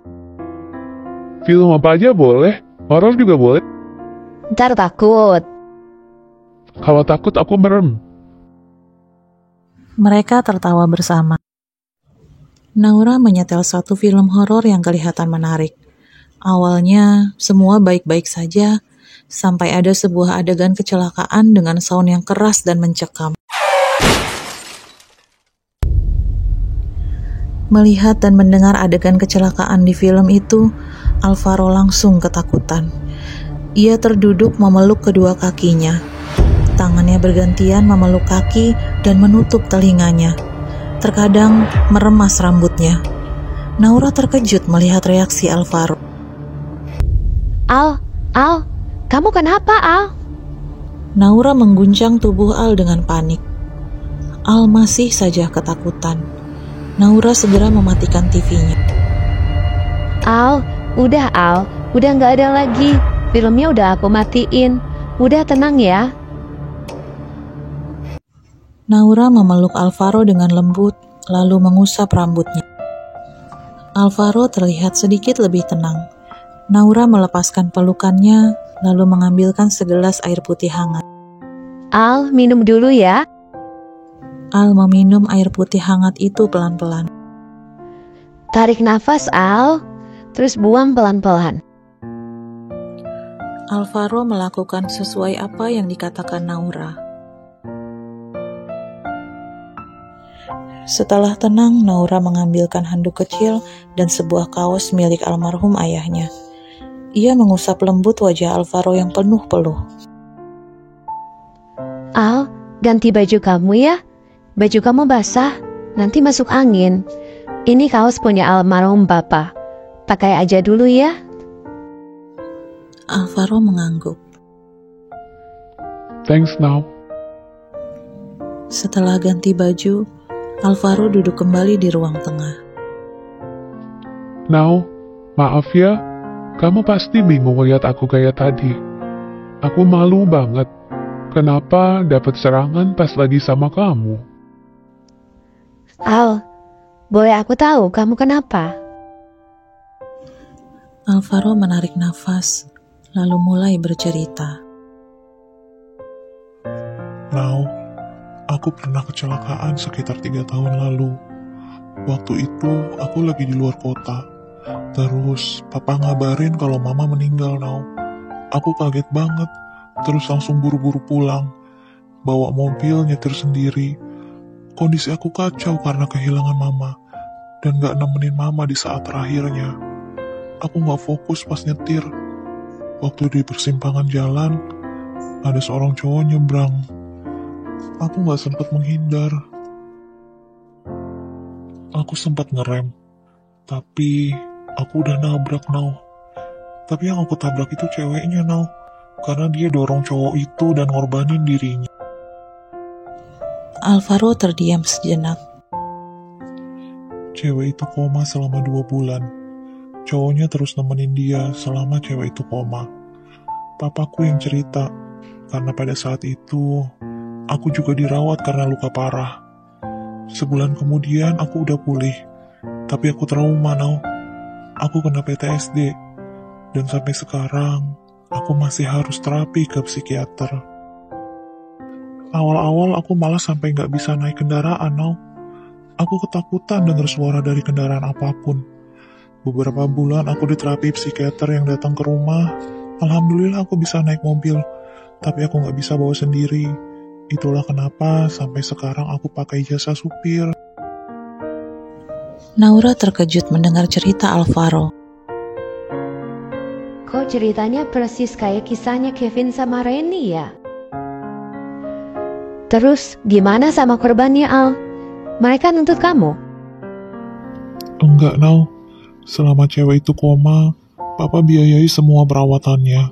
Film apa aja boleh. Horor juga boleh.
Ntar takut.
Kalau takut aku merem.
Mereka tertawa bersama. Naura menyetel satu film horor yang kelihatan menarik. Awalnya semua baik-baik saja, sampai ada sebuah adegan kecelakaan dengan sound yang keras dan mencekam. Melihat dan mendengar adegan kecelakaan di film itu, Alvaro langsung ketakutan. Ia terduduk memeluk kedua kakinya. Tangannya bergantian memeluk kaki dan menutup telinganya. Terkadang meremas rambutnya. Naura terkejut melihat reaksi Alvaro.
Al, kamu kenapa, Al?
Naura mengguncang tubuh Al dengan panik. Al masih saja ketakutan. Naura segera mematikan TV-nya.
Al, udah nggak ada lagi. Filmnya udah aku matiin. Udah tenang ya.
Naura memeluk Alvaro dengan lembut, lalu mengusap rambutnya. Alvaro terlihat sedikit lebih tenang. Naura melepaskan pelukannya, lalu mengambilkan segelas air putih hangat.
Al, minum dulu ya.
Al meminum air putih hangat itu pelan-pelan.
Tarik nafas, Al. Terus buang pelan-pelan.
Alvaro melakukan sesuai apa yang dikatakan Naura. Setelah tenang, Naura mengambilkan handuk kecil dan sebuah kaos milik almarhum ayahnya. Ia mengusap lembut wajah Alvaro yang penuh peluh.
Al, ganti baju kamu ya. Baju kamu basah, nanti masuk angin. Ini kaos punya almarhum Bapak. Pakai aja dulu ya.
Alvaro mengangguk.
Thanks, Nau.
Setelah ganti baju, Alvaro duduk kembali di ruang tengah.
Nau, maaf ya. Kamu pasti bingung lihat aku kayak tadi. Aku malu banget. Kenapa dapat serangan pas lagi sama kamu?
Al, boleh aku tahu kamu kenapa?
Alvaro menarik nafas, lalu mulai bercerita.
Nau, aku pernah kecelakaan sekitar 3 tahun lalu. Waktu itu aku lagi di luar kota. Terus papa ngabarin kalau mama meninggal, Nau. Aku kaget banget, terus langsung buru-buru pulang. Bawa mobil nyetir sendiri. Kondisi aku kacau karena kehilangan mama. Dan gak nemenin mama di saat terakhirnya. Aku gak fokus pas nyetir. Waktu di persimpangan jalan, ada seorang cowok nyebrang. Aku gak sempat menghindar. Aku sempat ngerem. Tapi aku udah nabrak, Nau. Tapi yang aku tabrak itu ceweknya, Nau. Karena dia dorong cowok itu dan ngorbanin dirinya.
Alvaro terdiam sejenak.
Cewek itu koma selama 2 bulan. Cowoknya terus nemenin dia selama cewek itu koma. Papaku yang cerita, karena pada saat itu, aku juga dirawat karena luka parah. Sebulan kemudian aku udah pulih. Tapi aku trauma, Nau. Aku kena PTSD. Dan sampai sekarang, aku masih harus terapi ke psikiater. Awal-awal aku malah sampai gak bisa naik kendaraan, Nau. Aku ketakutan dengar suara dari kendaraan apapun. Beberapa bulan aku diterapi psikiater yang datang ke rumah. Alhamdulillah aku bisa naik mobil. Tapi aku gak bisa bawa sendiri. Itulah kenapa sampai sekarang aku pakai jasa supir.
Naura terkejut mendengar cerita Alvaro.
Kok ceritanya persis kayak kisahnya Kevin sama Reni ya? Terus gimana sama korbannya, Al? Mereka nuntut kamu?
Enggak, Nau. Selama cewek itu koma, Papa biayai semua perawatannya.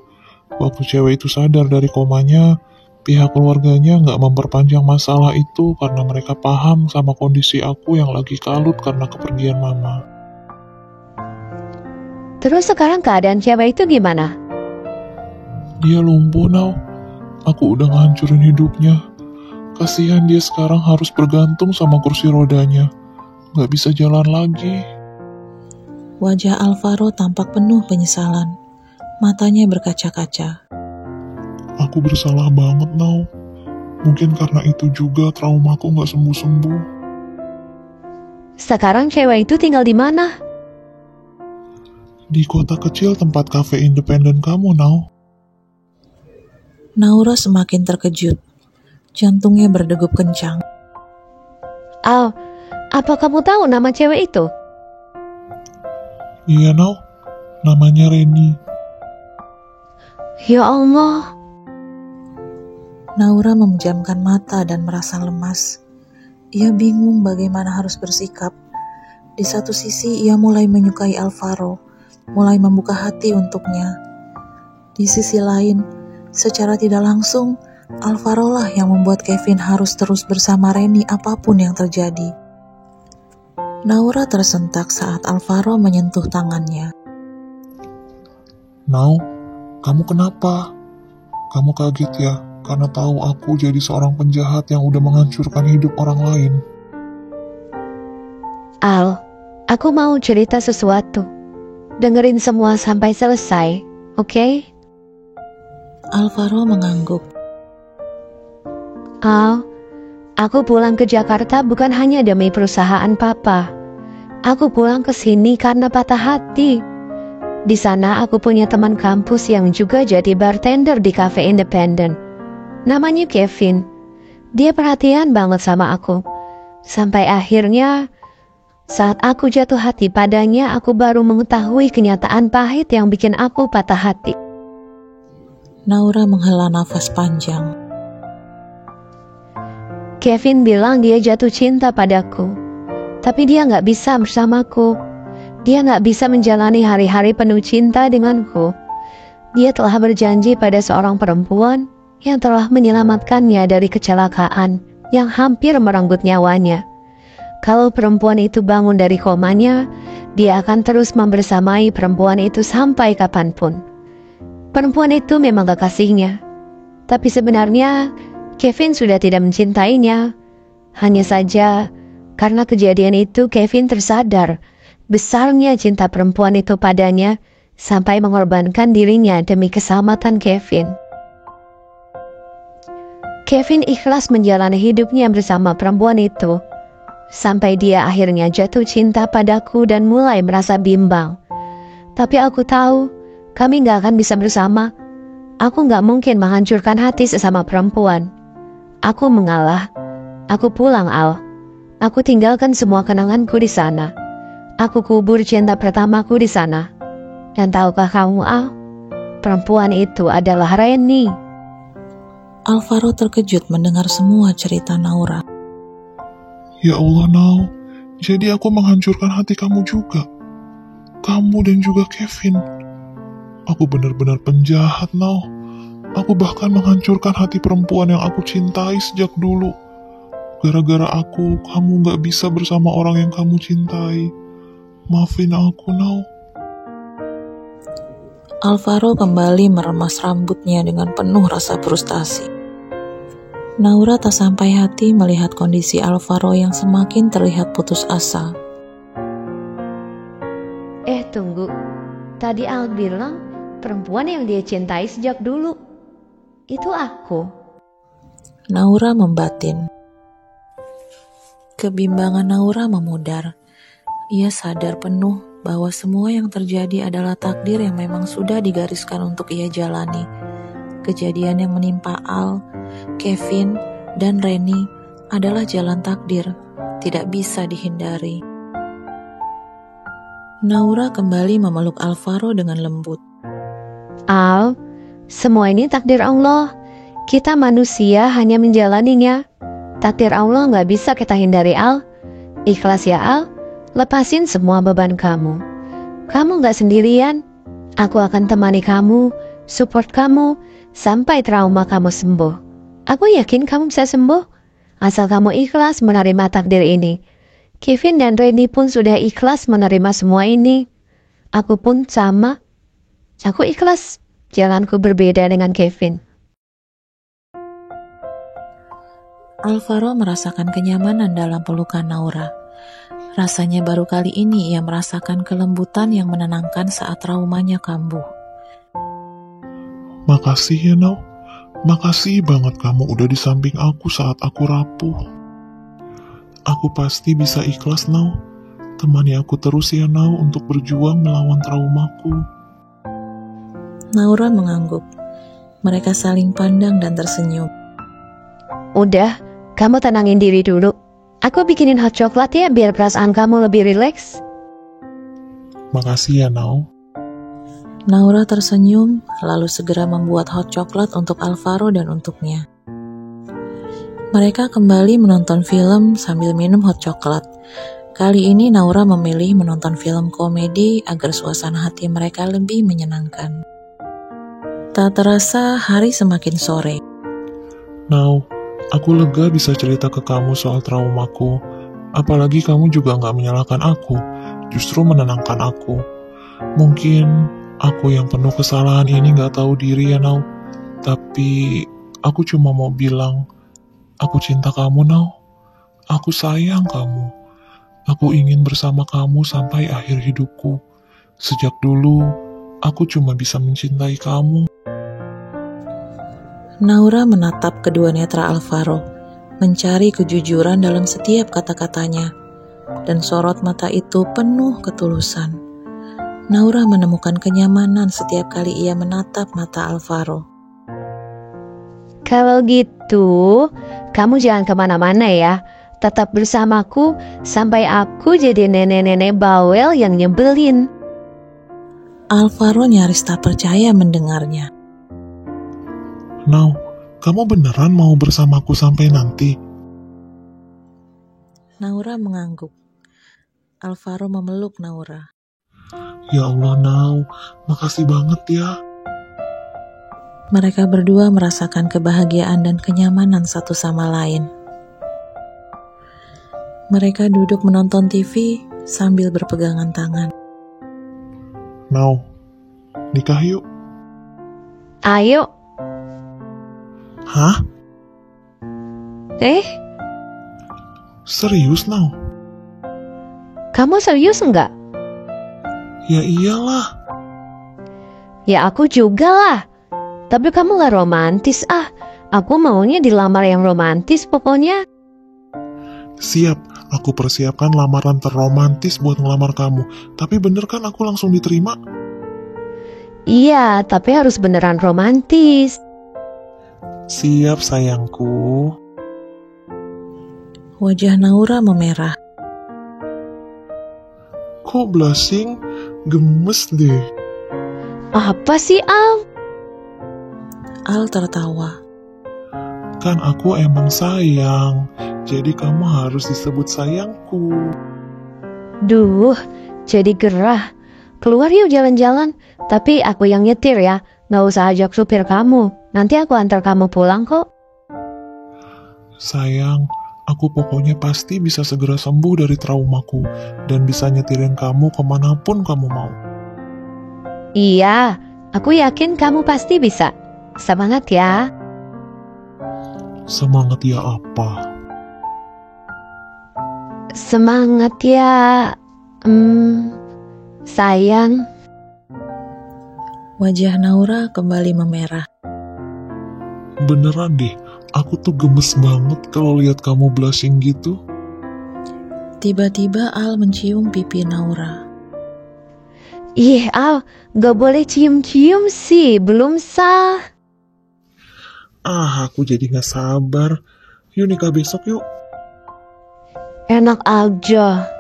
Waktu cewek itu sadar dari komanya, pihak keluarganya nggak memperpanjang masalah itu karena mereka paham sama kondisi aku yang lagi kalut karena kepergian Mama.
Terus sekarang keadaan cewek itu gimana?
Dia lumpuh, Nau. Aku udah ngancurin hidupnya. Kasihan dia sekarang harus bergantung sama kursi rodanya. Nggak bisa jalan lagi.
Wajah Alvaro tampak penuh penyesalan. Matanya berkaca-kaca.
Aku bersalah banget, Nau. Mungkin karena itu juga traumaku nggak sembuh-sembuh.
Sekarang cewek itu tinggal di mana?
Di kota kecil tempat kafe independen kamu, Nau.
Naura semakin terkejut. Jantungnya berdegup kencang.
Al, apa kamu tahu nama cewek itu?
Iya, Nau. Namanya Reni.
Ya Allah.
Naura memejamkan mata dan merasa lemas. Ia bingung bagaimana harus bersikap. Di satu sisi ia mulai menyukai Alvaro, mulai membuka hati untuknya. Di sisi lain, secara tidak langsung, Alvaro lah yang membuat Kevin harus terus bersama Reni apapun yang terjadi. Naura tersentak saat Alvaro menyentuh tangannya.
Nau, kamu kenapa? Kamu kaget ya, karena tahu aku jadi seorang penjahat yang udah menghancurkan hidup orang lain.
Al, aku mau cerita sesuatu. Dengerin semua sampai selesai, oke?
Alvaro mengangguk.
Al, aku pulang ke Jakarta bukan hanya demi perusahaan Papa. Aku pulang ke sini karena patah hati. Di sana aku punya teman kampus yang juga jadi bartender di kafe independen. Namanya Kevin. Dia perhatian banget sama aku. Sampai akhirnya, saat aku jatuh hati padanya, aku baru mengetahui kenyataan pahit yang bikin aku patah hati.
Naura menghela nafas panjang.
Kevin bilang dia jatuh cinta padaku, tapi dia nggak bisa bersamaku. Dia nggak bisa menjalani hari-hari penuh cinta denganku. Dia telah berjanji pada seorang perempuan yang telah menyelamatkannya dari kecelakaan yang hampir merenggut nyawanya. Kalau perempuan itu bangun dari komanya, dia akan terus membersamai perempuan itu sampai kapanpun. Perempuan itu memang kekasihnya, tapi sebenarnya Kevin sudah tidak mencintainya. Hanya saja, karena kejadian itu Kevin tersadar besarnya cinta perempuan itu padanya sampai mengorbankan dirinya demi keselamatan Kevin. Kevin ikhlas menjalani hidupnya bersama perempuan itu, sampai dia akhirnya jatuh cinta padaku dan mulai merasa bimbang. Tapi aku tahu, kami gak akan bisa bersama. Aku gak mungkin menghancurkan hati sesama perempuan. Aku mengalah. Aku pulang, Al. Aku tinggalkan semua kenanganku di sana. Aku kubur cinta pertamaku di sana. Dan tahukah kamu, Al? Perempuan itu adalah Reni.
Alvaro terkejut mendengar semua cerita Naura.
Ya Allah, Nau. Jadi aku menghancurkan hati kamu juga. Kamu dan juga Kevin. Aku benar-benar penjahat, Nau. Aku bahkan menghancurkan hati perempuan yang aku cintai sejak dulu. Gara-gara aku, kamu gak bisa bersama orang yang kamu cintai. Maafin aku, Nau.
Alvaro kembali meremas rambutnya dengan penuh rasa frustasi. Naura tak sampai hati melihat kondisi Alvaro yang semakin terlihat putus asa.
Tunggu. Tadi Al bilang perempuan yang dia cintai sejak dulu itu aku.
Naura membatin. Kebimbangan Naura memudar. Ia sadar penuh bahwa semua yang terjadi adalah takdir yang memang sudah digariskan untuk ia jalani. Kejadian yang menimpa Al, Kevin, dan Reni adalah jalan takdir, tidak bisa dihindari. Naura kembali memeluk Alvaro dengan lembut.
Al, semua ini takdir Allah. Kita manusia hanya menjalaninya. Takdir Allah nggak bisa kita hindari, Al. Ikhlas ya, Al. Lepasin semua beban kamu. Kamu nggak sendirian. Aku akan temani kamu, support kamu, sampai trauma kamu sembuh. Aku yakin kamu bisa sembuh, asal kamu ikhlas menerima takdir ini. Kevin dan Randy pun sudah ikhlas menerima semua ini. Aku pun sama. Aku ikhlas. Jalanku berbeda dengan Kevin.
Alvaro merasakan kenyamanan dalam pelukan Naura. Rasanya baru kali ini ia merasakan kelembutan yang menenangkan saat traumanya kambuh.
Makasih ya, Nau. Makasih banget kamu udah di samping aku saat aku rapuh. Aku pasti bisa ikhlas, Nau. Temani aku terus ya, Nau, untuk berjuang melawan traumaku.
Naura mengangguk. Mereka saling pandang dan tersenyum.
Udah, kamu tenangin diri dulu. Aku bikinin hot coklat ya biar perasaan kamu lebih rileks.
Makasih ya, Nau.
Naura tersenyum, lalu segera membuat hot coklat untuk Alvaro dan untuknya. Mereka kembali menonton film sambil minum hot coklat. Kali ini Naura memilih menonton film komedi agar suasana hati mereka lebih menyenangkan. Tak terasa hari semakin sore.
Nau, aku lega bisa cerita ke kamu soal traumaku. Apalagi kamu juga gak menyalahkan aku, justru menenangkan aku. Mungkin aku yang penuh kesalahan ini gak tahu diri ya, Nau. Tapi aku cuma mau bilang, aku cinta kamu, Nau. Aku sayang kamu. Aku ingin bersama kamu sampai akhir hidupku. Sejak dulu, aku cuma bisa mencintai kamu.
Naura menatap kedua netra Alvaro, mencari kejujuran dalam setiap kata-katanya, dan sorot mata itu penuh ketulusan. Naura menemukan kenyamanan setiap kali ia menatap mata Alvaro.
Kalau gitu, kamu jangan kemana-mana ya. Tetap bersamaku sampai aku jadi nenek-nenek bawel yang nyebelin.
Alvaro nyaris tak percaya mendengarnya.
Nau, kamu beneran mau bersamaku sampai nanti?
Naura mengangguk. Alvaro memeluk Naura.
Ya Allah, Nau, makasih banget ya.
Mereka berdua merasakan kebahagiaan dan kenyamanan satu sama lain. Mereka duduk menonton TV sambil berpegangan tangan.
Nau, nikah yuk.
Ayo.
Hah? Serius, Nau?
Kamu serius enggak?
Ya iyalah.
Ya aku juga lah. Tapi kamu gak romantis ah. Aku maunya dilamar yang romantis pokoknya.
Siap, aku persiapkan lamaran terromantis buat ngelamar kamu. Tapi bener kan aku langsung diterima?
Iya, tapi harus beneran romantis.
Siap, sayangku.
Wajah Naura memerah.
Kok blushing? Gemes deh.
Apa sih, Al?
Al tertawa.
Kan aku emang sayang, jadi kamu harus disebut sayangku.
Duh, jadi gerah. Keluar yuk jalan-jalan. Tapi aku yang nyetir ya. Gak usah ajak supir kamu. Nanti aku antar kamu pulang kok.
Sayang, aku pokoknya pasti bisa segera sembuh dari traumaku dan bisa nyetirin kamu kemanapun kamu mau.
Iya, aku yakin kamu pasti bisa. Semangat ya.
Semangat ya apa?
Semangat ya. Sayang.
Wajah Naura kembali memerah.
Beneran deh, aku tuh gemes banget kalau lihat kamu blushing gitu.
Tiba-tiba Al mencium pipi Naura.
Ih, Al, gak boleh cium-cium sih, belum sah.
Aku jadi gak sabar. Yuk nikah besok yuk.
Enak aja.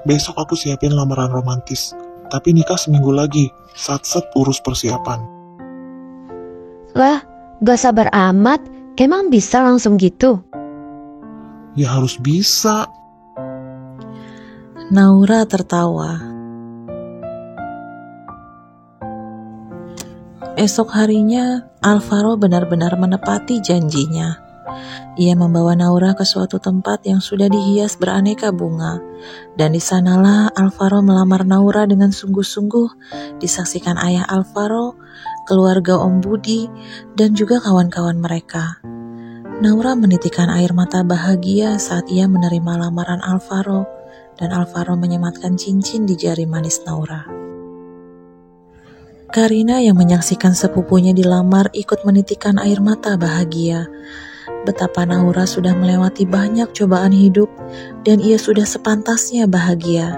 Besok aku siapin lamaran romantis. tapi nikah seminggu lagi, sat-set urus persiapan.
Lah, gak sabar amat, emang bisa langsung gitu?
Ya harus bisa.
Naura tertawa. Esok harinya, Alvaro benar-benar menepati janjinya. Ia membawa Naura ke suatu tempat yang sudah dihias beraneka bunga, dan di sanalah Alvaro melamar Naura dengan sungguh-sungguh, disaksikan ayah Alvaro, keluarga Om Budi, dan juga kawan-kawan mereka. Naura menitikkan air mata bahagia saat ia menerima lamaran Alvaro, dan Alvaro menyematkan cincin di jari manis Naura. Karina yang menyaksikan sepupunya dilamar ikut menitikkan air mata bahagia. Betapa Naura sudah melewati banyak cobaan hidup dan ia sudah sepantasnya bahagia.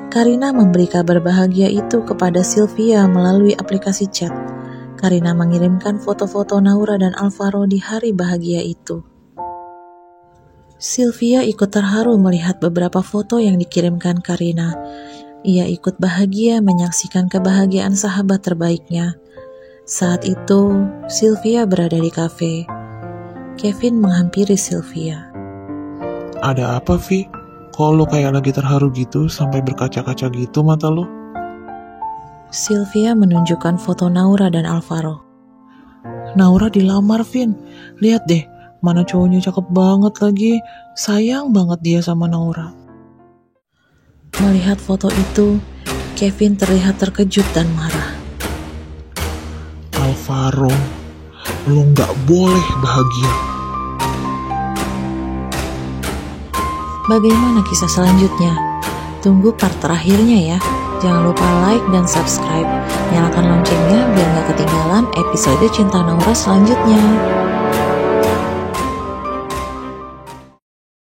Karina memberi kabar bahagia itu kepada Sylvia melalui aplikasi chat. Karina mengirimkan foto-foto Naura dan Alvaro di hari bahagia itu. Sylvia ikut terharu melihat beberapa foto yang dikirimkan Karina. Ia ikut bahagia menyaksikan kebahagiaan sahabat terbaiknya. Saat itu, Sylvia berada di kafe. Kevin menghampiri Sylvia.
Ada apa, Vi? Kok lo kayak lagi terharu gitu sampai berkaca-kaca gitu mata lo?
Sylvia menunjukkan foto Naura dan Alvaro.
Naura dilamar, Vin. Lihat deh, mana cowoknya cakep banget lagi. Sayang banget dia sama Naura.
Melihat foto itu, Kevin terlihat terkejut dan marah.
Alvaro, lo nggak boleh bahagia.
Bagaimana kisah selanjutnya? Tunggu part terakhirnya ya. Jangan lupa like dan subscribe. Nyalakan loncengnya biar gak ketinggalan episode Cinta Naura selanjutnya.